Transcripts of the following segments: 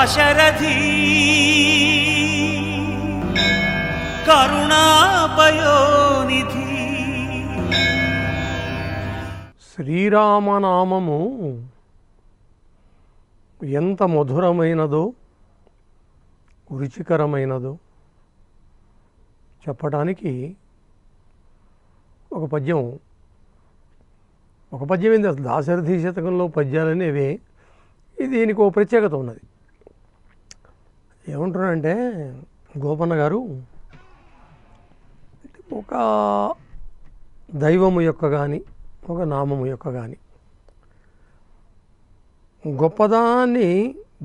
దాశరథి కరుణాపయోనిధి. శ్రీరామనామము ఎంత మధురమైనదో రుచికరమైనదో చెప్పడానికి ఒక పద్యం ఏంది. అసలు దాశరథి శతకంలో పద్యాలనేవే. దీనికి ఒక ప్రత్యేకత ఉన్నది. ఏమంటున్నారంటే గోపన్న గారు, ఒక దైవము యొక్క కానీ ఒక నామము యొక్క కానీ గొప్పదాన్ని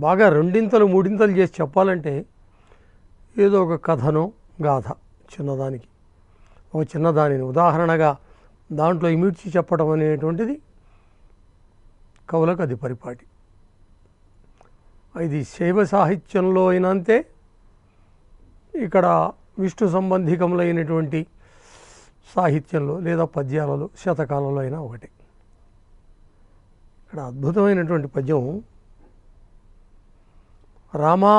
బాగా రెండింతలు మూడింతలు చేసి చెప్పాలంటే ఏదో ఒక కథనో గాథ చిన్నదానికి ఒక చిన్నదానిని ఉదాహరణగా దాంట్లో ఇమిడ్చి చెప్పడం అనేటువంటిది కవులకు అది పరిపాటి. ఇది శైవ సాహిత్యంలో అయినంతే, ఇక్కడ విష్ణు సంబంధికములైనటువంటి సాహిత్యంలో లేదా పద్యాలలో శతకాలలో అయినా ఒకటి. ఇక్కడ అద్భుతమైనటువంటి పద్యం, రామా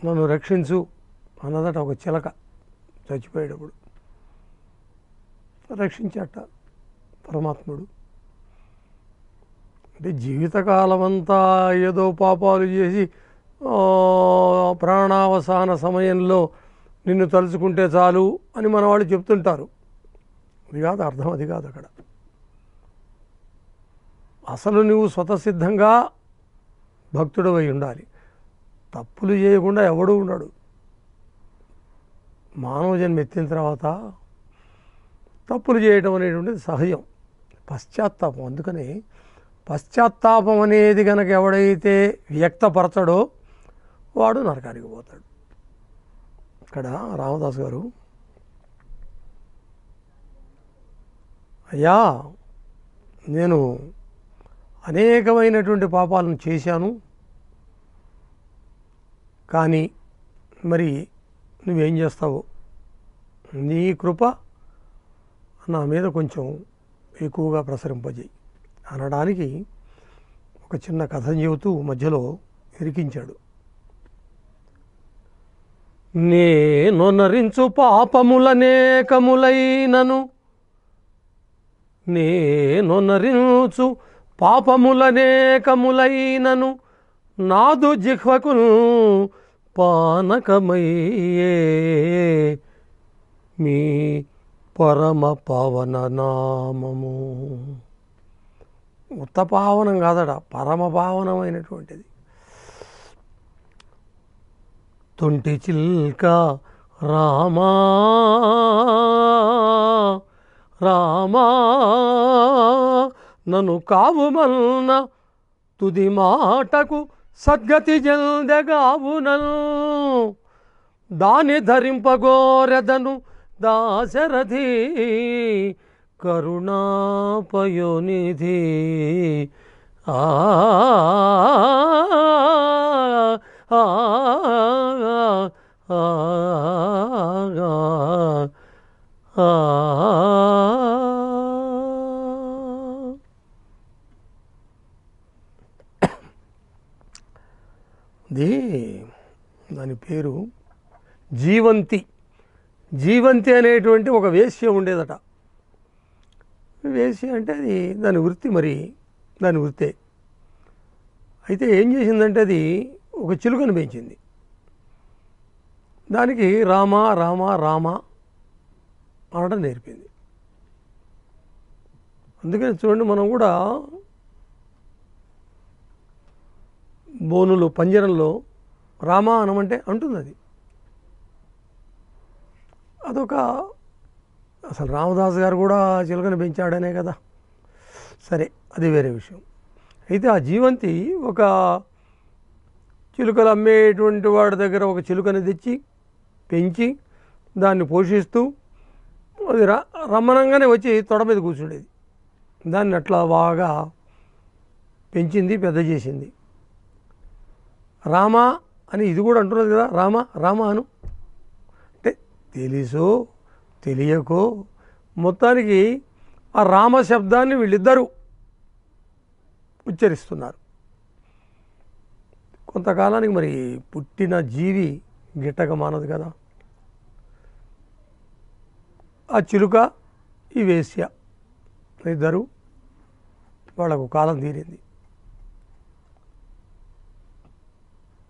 నన్ను రక్షించు అన్నదట ఒక చిలక చచ్చిపోయేటప్పుడు. రక్షించట పరమాత్ముడు. అంటే జీవితకాలమంతా ఏదో పాపాలు చేసి ప్రాణావసాన సమయంలో నిన్ను తలుచుకుంటే చాలు అని మన వాళ్ళు చెప్తుంటారు. అది కాదు అర్థం, అది కాదు. అక్కడ అసలు నువ్వు స్వతసిద్ధంగా భక్తుడు అయి ఉండాలి. తప్పులు చేయకుండా ఎవడూ ఉండడు. మానవ జన్మ ఎత్తిన తర్వాత తప్పులు చేయడం అనేటువంటిది సహజం, పశ్చాత్తాపం. అందుకని పశ్చాత్తాపం అనేది కనుక ఎవడైతే వ్యక్తపరచడో వాడు నరకానికి పోతాడు. ఇక్కడ రామదాస్ గారు, అయ్యా నేను అనేకమైనటువంటి పాపాలను చేశాను, కానీ మరి నువ్వేం చేస్తావు, నీ కృప నా మీద కొంచెం ఎక్కువగా ప్రసరింపజేయి అనడానికి ఒక చిన్న కథను చెబుతూ మధ్యలో ఇరికించాడు. నేనొనరించు పాపములనేకములైనను, నేనొనరించు పాపములనేకములైనను, నాదు జిహ్వకును పానకమయ్యే మీ పరమ పావన నామము. ఉత్త పావనం కాదట, పరమ పావనమైనటువంటిది. తొంటి చిల్క రామా రామా నన్ను కావుమన్న తుది మాటకు సద్గతి జల్దెగావునను, దాని ధరింపగోరెదను దాశరథి కరుణాపయోనిధి. ఆ దాని పేరు జీవంతి. జీవంతి అనేటువంటి ఒక వేశ్య ఉండేదట. వేశ్య అంటే అది దాని వృత్తి, మరి దాని వృత్తే. అయితే ఏం చేసిందంటే అది ఒక చిలుకను పెంచింది. దానికి రామ రామ రామ అనడం నేర్పింది. అందుకని చూడండి, మనం కూడా బోనులో పంజరంలో రామ అనమంటే అంటుంది అది. అదొక అసలు రామదాస్ గారు కూడా చిలుకను పెంచాడనే కదా. సరే, అది వేరే విషయం. అయితే ఆ జీవంతి ఒక చిలుకలు అమ్మేటువంటి వాడి దగ్గర ఒక చిలుకని తెచ్చి పెంచి దాన్ని పోషిస్తూ అది రమ్మనంగానే వచ్చి తొడ మీద కూర్చుండేది. దాన్ని అట్లా బాగా పెంచింది, పెద్ద చేసింది. రామ అని ఇది కూడా అంటున్నది కదా, రామ రామ అను అంటే తెలుసో తెలియకో మొత్తానికి ఆ రామ శబ్దాన్ని వీళ్ళిద్దరూ ఉచ్చరిస్తున్నారు. కొంతకాలానికి మరి పుట్టిన జీవి గిట్టక మానదు కదా. ఆ చిలుక, ఈ వేశ్య ఇద్దరు వాళ్ళకు కాలం తీరింది.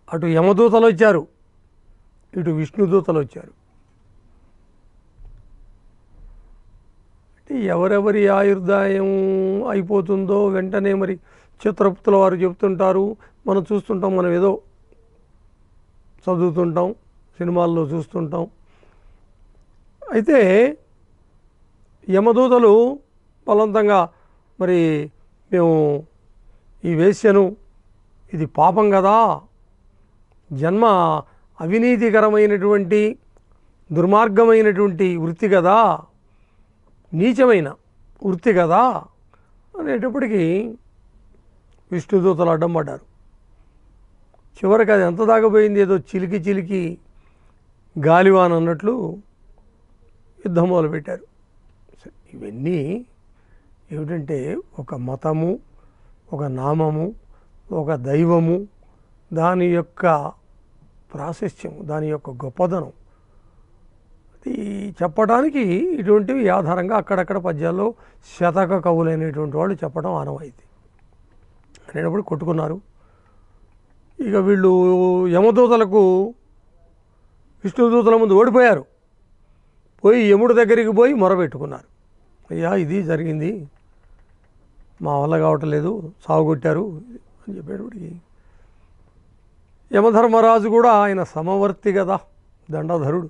అటు యమదూతలు వచ్చారు, ఇటు విష్ణుదూతలు వచ్చారు. ఎవరెవరి ఆయుర్దాయం అయిపోతుందో వెంటనే మరి చిత్రగుప్తుల వారు చెప్తుంటారు, మనం చూస్తుంటాం, మనం ఏదో చదువుతుంటాం, సినిమాల్లో చూస్తుంటాం. అయితే యమదూతలు బలవంతంగా మరి మేము ఈ వేశ్యను, ఇది పాపం కదా, జన్మ అవినీతికరమైనటువంటి దుర్మార్గమైనటువంటి వృత్తి కదా, నీచమైన వృత్తి కదా అనేటప్పటికీ విష్ణుదూతలు అడ్డం పడ్డారు. చివరికి అది ఎంత దాకపోయింది, ఏదో చిలికి చిలికి గాలివాన్ అన్నట్లు యుద్ధం మొదలుపెట్టారు. ఇవన్నీ ఏమిటంటే ఒక మతము, ఒక నామము, ఒక దైవము, దాని యొక్క ప్రాశస్త్యం, దాని యొక్క గొప్పదనం అది చెప్పడానికి ఇటువంటివి ఆధారంగా అక్కడక్కడ పద్యాల్లో శతక కవులైనటువంటి వాళ్ళు చెప్పడం ఆనవాయితీ. అనేటప్పుడు కొట్టుకున్నారు. ఇక వీళ్ళు యమదూతలకు విష్ణుదూతల ముందు ఓడిపోయారు. పోయి యముడి దగ్గరికి పోయి మొరబెట్టుకున్నారు, అయ్యా ఇది జరిగింది, మా వల్ల కావట్లేదు, సాగుగొట్టారు అని చెప్పేటప్పటికి యమధర్మరాజు కూడా ఆయన సమవర్తి కదా, దండధరుడు,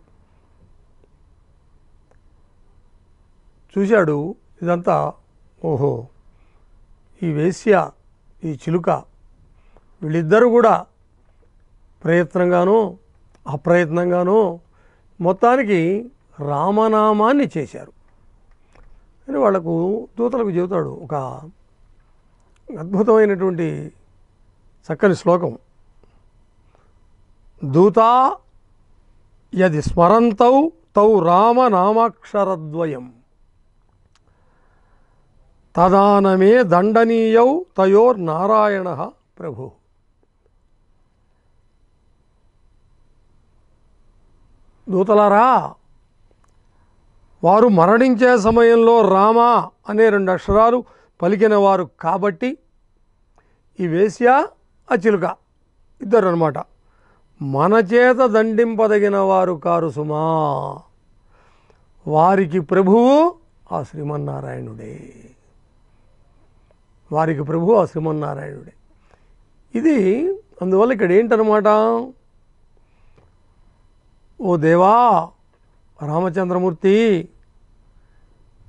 చూశాడు ఇదంతా. ఓహో, ఈ వేశ్య, ఈ చిలుక, వీళ్ళిద్దరూ కూడా ప్రయత్నంగానో అప్రయత్నంగానో మొత్తానికి రామనామాన్ని చేశారు అని వాళ్లకు దూతలకు చెబుతాడు. ఒక అద్భుతమైనటువంటి చక్కని శ్లోకం. దూతా యది స్మరంతౌ తౌ రామనామాక్షరద్వయం తదానమే దండనీయౌ తయోర్నారాయణ ప్రభు. దూతలారా, వారు మరణించే సమయంలో రామ అనే 2 అక్షరాలు పలికిన వారు కాబట్టి ఈ వేశ్య, ఆ చిలుక ఇద్దరు అన్నమాట మన చేత దండింపదగిన వారు కారు సుమా, వారికి ప్రభువు ఆ శ్రీమన్నారాయణుడే, వారికి ప్రభువు ఆ శ్రీమన్నారాయణుడే. ఇది అందువల్ల ఇక్కడ ఏంటన్నమాట, ఓ దేవా రామచంద్రమూర్తి,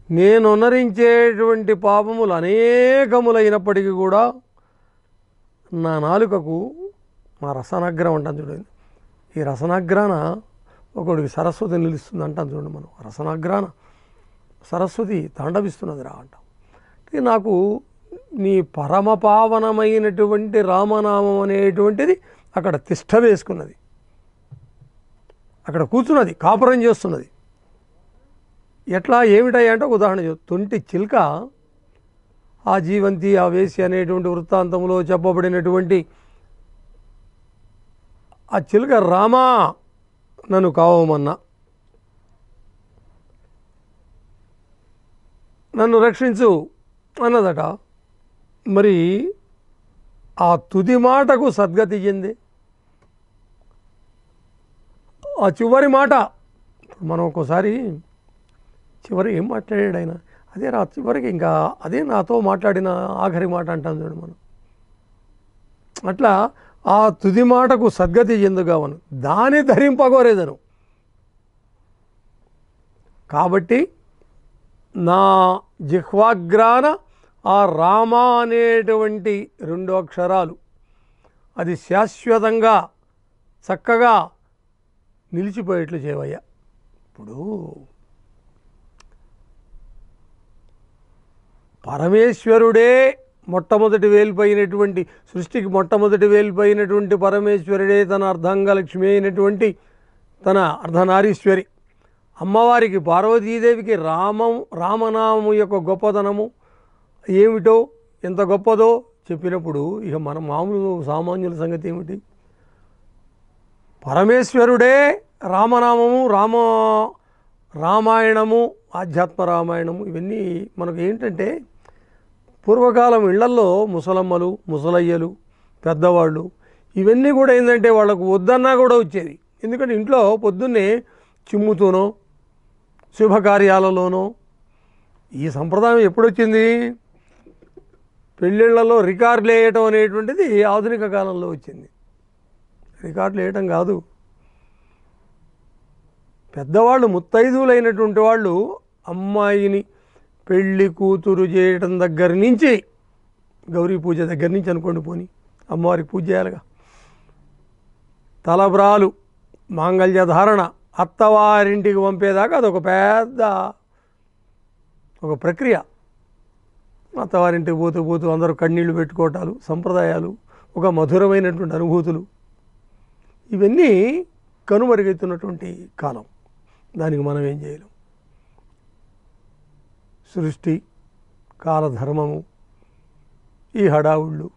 నేను అనుసరించేటువంటి పాపములు అనేకములైనప్పటికీ కూడా నా నాలుకకు మా రసనాగ్రం అంటాను చూడండి, ఈ రసనాగ్రాన ఒకడికి సరస్వతి నిలుస్తుంది అంటాను చూడండి మనం, రసనాగ్రాన సరస్వతి తాండవిస్తున్నది రా అంటాం. నాకు నీ పరమపావనమైనటువంటి రామనామం అనేటువంటిది అక్కడ తిష్ట వేసుకున్నది, అక్కడ కూర్చున్నది, కాపురం చేస్తున్నది. ఎట్లా ఏమిటాయి అంటే ఉదాహరణ తొంటి చిలుక, ఆ జీవంతి, ఆ వేసి అనేటువంటి వృత్తాంతంలో చెప్పబడినటువంటి ఆ చిలుక రామా నన్ను కావమన్నా, నన్ను రక్షించు అన్నదట. మరి ఆ తుది మాటకు సద్గతి చెంది ఆ చివరి మాట, మనం ఒక్కోసారి చివరి ఏం మాట్లాడాడు ఆయన, అదే రా చివరికి ఇంకా అదే నాతో మాట్లాడిన ఆఖరి మాట అంటాం చూడండి మనం. అట్లా ఆ తుది మాటకు సద్గతి చెందుగావను, దాన్ని ధరింపగోరేదను. కాబట్టి నా జిహ్వాగ్రాన ఆ రామ అనేటువంటి 2 అక్షరాలు అది శాశ్వతంగా చక్కగా నిలిచిపోయేట్లు చేయవయ్యా. ఇప్పుడు పరమేశ్వరుడే మొట్టమొదటి వేలిపోయినటువంటి, సృష్టికి మొట్టమొదటి వేలిపోయినటువంటి పరమేశ్వరుడే తన అర్ధాంగలక్ష్మి అయినటువంటి తన అర్ధనారీశ్వరి అమ్మవారికి పార్వతీదేవికి రామనామము యొక్క గొప్పతనము ఏమిటో, ఎంత గొప్పదో చెప్పినప్పుడు ఇక మన మామూలు సామాన్యుల సంగతి ఏమిటి? పరమేశ్వరుడే రామనామము, రామాయణము, ఆధ్యాత్మ రామాయణము ఇవన్నీ మనకు ఏంటంటే పూర్వకాలం ఇళ్లల్లో ముసలమ్మలు, ముసలయ్యలు, పెద్దవాళ్ళు ఇవన్నీ కూడా ఏంటంటే వాళ్ళకు వద్దన్నా కూడా వచ్చేది. ఎందుకంటే ఇంట్లో పొద్దున్నే చిమ్ముతూనో శుభకార్యాలలోనో ఈ సంప్రదాయం ఎప్పుడొచ్చింది? పెళ్ళిళ్ళలో రికార్డులు వేయటం అనేటువంటిది ఆధునిక కాలంలో వచ్చింది. రికార్డులు వేయటం కాదు, పెద్దవాళ్ళు ముత్తైదువులైనటువంటి వాళ్ళు అమ్మాయిని పెళ్ళి కూతురు చేయటం దగ్గర నుంచి, గౌరీ పూజ దగ్గర నుంచి అనుకోండి, పోని అమ్మవారికి పూజ చేయాలిగా, తలబ్రాలు, మాంగళ్య ధారణ, అత్తవారింటికి పంపేదాకా అదొక పెద్ద ఒక ప్రక్రియ. అత్తవారింటికి పోతూ పోతూ అందరూ కన్నీళ్లు పెట్టుకోవటాలు, సంప్రదాయాలు, ఒక మధురమైనటువంటి అనుభూతులు ఇవన్నీ కనుమరుగెత్తున్నటువంటి కాలం. దానికి మనం ఏం చేయలేం. సృష్టి, కాలధర్మము, ఈ హడావుళ్ళు,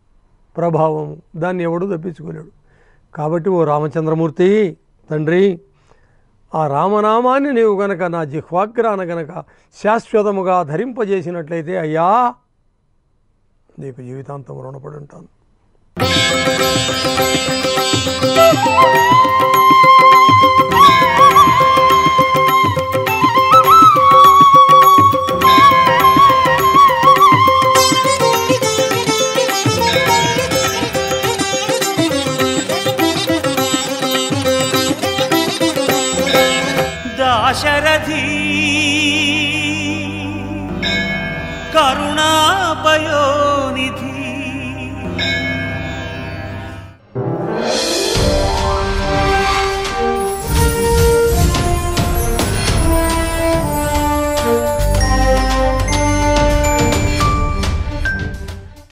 ప్రభావము దాన్ని ఎవడూ తప్పించుకోలేడు. కాబట్టి ఓ రామచంద్రమూర్తి తండ్రి, ఆ రామనామాన్ని నీవు గనక నా జిహ్వాగ్రాన గనక శాశ్వతముగా ధరింపజేసినట్లయితే అయ్యా నీకు జీవితాంతం రుణపడి ఉంటాను. దాశరథి కరుణాపయో